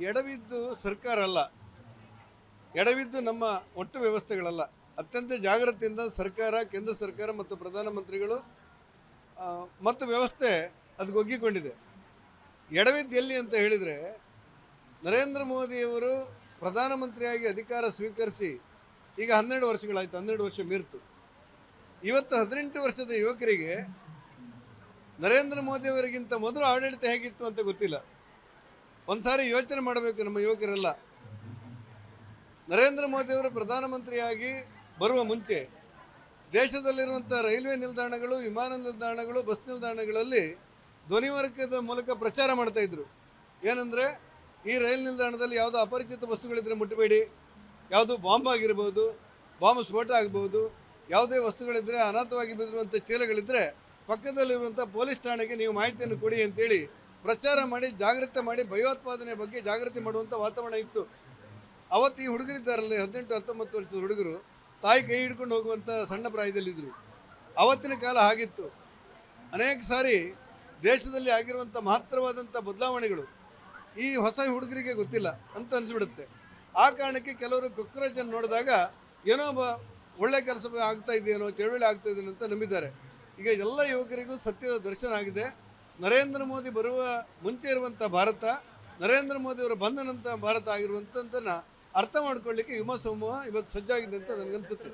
ಎಡವಿದ್ದು ಸರ್ಕಾರ ಅಲ್ಲ, ಎಡವಿದ್ದು ನಮ್ಮ ಒಟ್ಟು ವ್ಯವಸ್ಥೆಗಳಲ್ಲ. ಅತ್ಯಂತ ಜಾಗ್ರತೆಯಿಂದ ಸರ್ಕಾರ, ಕೇಂದ್ರ ಸರ್ಕಾರ ಮತ್ತು ಪ್ರಧಾನಮಂತ್ರಿಗಳು ಮತ್ತು ವ್ಯವಸ್ಥೆ ಅದಕ್ಕೆ ಒಗ್ಗಿಕೊಂಡಿದೆ. ಎಡವಿದ್ದು ಎಲ್ಲಿ ಅಂತ ಹೇಳಿದರೆ, ನರೇಂದ್ರ ಮೋದಿಯವರು ಪ್ರಧಾನಮಂತ್ರಿಯಾಗಿ ಅಧಿಕಾರ ಸ್ವೀಕರಿಸಿ ಈಗ 12 ವರ್ಷಗಳಾಯಿತು, 12 ವರ್ಷ ಮೀರಿತು. ಇವತ್ತು 18 ವರ್ಷದ ಯುವಕರಿಗೆ ನರೇಂದ್ರ ಮೋದಿಯವರಿಗಿಂತ ಮೊದಲು ಆಡಳಿತ ಹೇಗಿತ್ತು ಅಂತ ಗೊತ್ತಿಲ್ಲ. ಒಂದು ಸಾರಿ ಯೋಚನೆ ಮಾಡಬೇಕು ನಮ್ಮ ಯುವಕರೆಲ್ಲ. ನರೇಂದ್ರ ಮೋದಿಯವರು ಪ್ರಧಾನಮಂತ್ರಿಯಾಗಿ ಬರುವ ಮುಂಚೆ ದೇಶದಲ್ಲಿರುವಂಥ ರೈಲ್ವೆ ನಿಲ್ದಾಣಗಳು, ವಿಮಾನ ನಿಲ್ದಾಣಗಳು, ಬಸ್ ನಿಲ್ದಾಣಗಳಲ್ಲಿ ಧ್ವನಿವರ್ಗದ ಮೂಲಕ ಪ್ರಚಾರ ಮಾಡ್ತಾಯಿದ್ರು. ಏನಂದರೆ, ಈ ರೈಲು ನಿಲ್ದಾಣದಲ್ಲಿ ಯಾವುದೋ ಅಪರಿಚಿತ ವಸ್ತುಗಳಿದ್ದರೆ ಮುಟ್ಟಬೇಡಿ, ಯಾವುದು ಬಾಂಬ್ ಆಗಿರ್ಬೋದು, ಬಾಂಬ್ ಸ್ಫೋಟ ಆಗ್ಬೋದು, ಯಾವುದೇ ವಸ್ತುಗಳಿದ್ದರೆ, ಅನಾಥವಾಗಿ ಬಿದ್ದಿರುವಂಥ ಚೀಲಗಳಿದ್ದರೆ ಪಕ್ಕದಲ್ಲಿರುವಂಥ ಪೊಲೀಸ್ ಠಾಣೆಗೆ ನೀವು ಮಾಹಿತಿಯನ್ನು ಕೊಡಿ ಅಂತೇಳಿ ಪ್ರಚಾರ ಮಾಡಿ, ಜಾಗೃತಿ ಮಾಡಿ, ಭಯೋತ್ಪಾದನೆ ಬಗ್ಗೆ ಜಾಗೃತಿ ಮಾಡುವಂಥ ವಾತಾವರಣ ಇತ್ತು. ಅವತ್ತು ಈ ಹುಡುಗರಿದ್ದಾರಲ್ಲ, 18-19 ವರ್ಷದ ಹುಡುಗರು ತಾಯಿ ಕೈ ಹಿಡ್ಕೊಂಡು ಹೋಗುವಂಥ ಸಣ್ಣ ಪ್ರಾಯದಲ್ಲಿದ್ದರು. ಅವತ್ತಿನ ಕಾಲ ಹಾಗಿತ್ತು. ಅನೇಕ ಸಾರಿ ದೇಶದಲ್ಲಿ ಆಗಿರುವಂಥ ಮಹತ್ತರವಾದಂಥ ಬದಲಾವಣೆಗಳು ಈ ಹೊಸ ಹುಡುಗರಿಗೆ ಗೊತ್ತಿಲ್ಲ ಅಂತ ಅನಿಸ್ಬಿಡುತ್ತೆ. ಆ ಕಾರಣಕ್ಕೆ ಕೆಲವರು ಕಾಕ್ರೋಚನ್ನು ನೋಡಿದಾಗ ಏನೋ ಒಳ್ಳೆ ಕೆಲಸ ಆಗ್ತಾ ಇದೆಯೇನೋ, ಚಳವಳಿ ಆಗ್ತಾ ಇದೆಯೋ ಅಂತ ನಂಬಿದ್ದಾರೆ. ಈಗ ಎಲ್ಲ ಯುವಕರಿಗೂ ಸತ್ಯದ ದರ್ಶನ ಆಗಿದೆ. ನರೇಂದ್ರ ಮೋದಿ ಬರುವ ಮುಂಚೆ ಇರುವಂಥ ಭಾರತ, ನರೇಂದ್ರ ಮೋದಿಯವರು ಬಂದ ನಂತರ ಭಾರತ ಆಗಿರುವಂಥದ್ದನ್ನು ಅರ್ಥ ಮಾಡ್ಕೊಳ್ಳಿಕ್ಕೆ ಯುವ ಸಮೂಹ ಇವತ್ತು ಸಜ್ಜಾಗಿದೆ ಅಂತ ನನಗನ್ಸುತ್ತೆ.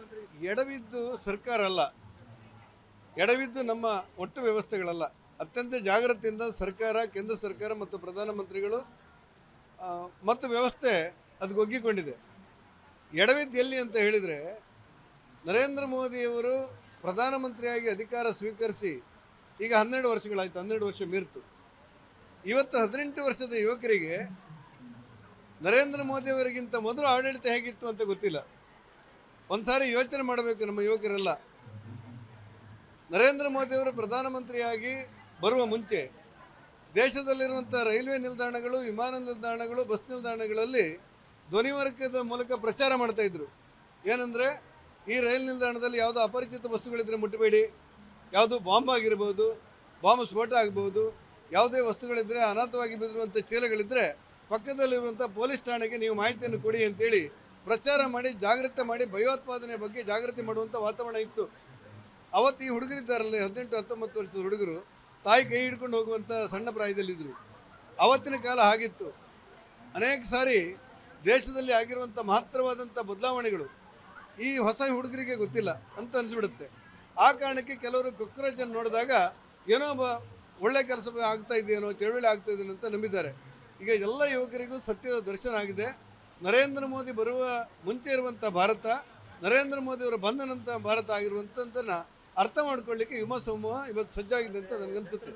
ಎಡವಿದ್ದು ಸರ್ಕಾರ ಅಲ್ಲ, ಎಡವಿದ್ದು ನಮ್ಮ ಒಟ್ಟು ವ್ಯವಸ್ಥೆಗಳಲ್ಲ. ಅತ್ಯಂತ ಜಾಗ್ರತೆಯಿಂದ ಸರ್ಕಾರ, ಕೇಂದ್ರ ಸರ್ಕಾರ ಮತ್ತು ಪ್ರಧಾನಮಂತ್ರಿಗಳು ಮತ್ತು ವ್ಯವಸ್ಥೆ ಅದಕ್ಕೆ ಒಗ್ಗಿಕೊಂಡಿದೆ. ಎಡವಿದ್ದು ಎಲ್ಲಿ ಅಂತ ಹೇಳಿದರೆ, ನರೇಂದ್ರ ಮೋದಿಯವರು ಪ್ರಧಾನಮಂತ್ರಿಯಾಗಿ ಅಧಿಕಾರ ಸ್ವೀಕರಿಸಿ ಈಗ 12 ವರ್ಷಗಳಾಯಿತು, 12 ವರ್ಷ ಮೀರಿತು. ಇವತ್ತು 18 ವರ್ಷದ ಯುವಕರಿಗೆ ನರೇಂದ್ರ ಮೋದಿಯವರಿಗಿಂತ ಮೊದಲು ಆಡಳಿತ ಹೇಗಿತ್ತು ಅಂತ ಗೊತ್ತಿಲ್ಲ. ಒಂದು ಸಾರಿ ಯೋಚನೆ ಮಾಡಬೇಕು ನಮ್ಮ ಯುವಕರೆಲ್ಲ. ನರೇಂದ್ರ ಮೋದಿಯವರು ಪ್ರಧಾನಮಂತ್ರಿಯಾಗಿ ಬರುವ ಮುಂಚೆ ದೇಶದಲ್ಲಿರುವಂಥ ರೈಲ್ವೆ ನಿಲ್ದಾಣಗಳು, ವಿಮಾನ ನಿಲ್ದಾಣಗಳು, ಬಸ್ ನಿಲ್ದಾಣಗಳಲ್ಲಿ ಧ್ವನಿವರ್ಗದ ಮೂಲಕ ಪ್ರಚಾರ ಮಾಡ್ತಾಯಿದ್ರು. ಏನಂದರೆ, ಈ ರೈಲು ನಿಲ್ದಾಣದಲ್ಲಿ ಯಾವುದೋ ಅಪರಿಚಿತ ವಸ್ತುಗಳಿದ್ದರೆ ಮುಟ್ಟಬೇಡಿ, ಯಾವುದು ಬಾಂಬ್ ಆಗಿರ್ಬೋದು, ಬಾಂಬ್ ಸ್ಫೋಟ ಆಗ್ಬೋದು, ಯಾವುದೇ ವಸ್ತುಗಳಿದ್ದರೆ, ಅನಾಥವಾಗಿ ಬಿದ್ದಿರುವಂಥ ಚೀಲಗಳಿದ್ದರೆ ಪಕ್ಕದಲ್ಲಿರುವಂಥ ಪೊಲೀಸ್ ಠಾಣೆಗೆ ನೀವು ಮಾಹಿತಿಯನ್ನು ಕೊಡಿ ಅಂತೇಳಿ ಪ್ರಚಾರ ಮಾಡಿ, ಜಾಗೃತಿ ಮಾಡಿ, ಭಯೋತ್ಪಾದನೆ ಬಗ್ಗೆ ಜಾಗೃತಿ ಮಾಡುವಂಥ ವಾತಾವರಣ ಇತ್ತು. ಅವತ್ತು ಈ ಹುಡುಗರಿದ್ದಾರಲ್ಲ, 18-19 ವರ್ಷದ ಹುಡುಗರು ತಾಯಿ ಕೈ ಹಿಡ್ಕೊಂಡು ಹೋಗುವಂಥ ಸಣ್ಣ ಪ್ರಾಯದಲ್ಲಿದ್ದರು. ಅವತ್ತಿನ ಕಾಲ ಹಾಗಿತ್ತು. ಅನೇಕ ಸಾರಿ ದೇಶದಲ್ಲಿ ಆಗಿರುವಂಥ ಮಹತ್ತರವಾದಂಥ ಬದಲಾವಣೆಗಳು ಈ ಹೊಸ ಹುಡುಗರಿಗೆ ಗೊತ್ತಿಲ್ಲ ಅಂತ ಅನಿಸ್ಬಿಡುತ್ತೆ. ಆ ಕಾರಣಕ್ಕೆ ಕೆಲವರು ಕಾಕ್ರೋಚನ್ನು ನೋಡಿದಾಗ ಏನೋ ಒಳ್ಳೆ ಕೆಲಸ ಆಗ್ತಾ ಇದೆಯೇನೋ, ಚಳವಳಿ ಆಗ್ತಾ ಇದೆಯೋ ಅಂತ ನಂಬಿದ್ದಾರೆ. ಈಗ ಎಲ್ಲ ಯುವಕರಿಗೂ ಸತ್ಯದ ದರ್ಶನ ಆಗಿದೆ. ನರೇಂದ್ರ ಮೋದಿ ಬರುವ ಮುಂಚೆ ಇರುವಂಥ ಭಾರತ, ನರೇಂದ್ರ ಮೋದಿಯವರು ಬಂದ ನಂತರ ಭಾರತ ಆಗಿರುವಂಥದ್ದನ್ನು ಅರ್ಥ ಮಾಡ್ಕೊಳ್ಳಿಕ್ಕೆ ಯುವ ಸಮೂಹ ಇವತ್ತು ಸಜ್ಜಾಗಿದೆ ಅಂತ ನನಗನ್ಸುತ್ತೆ.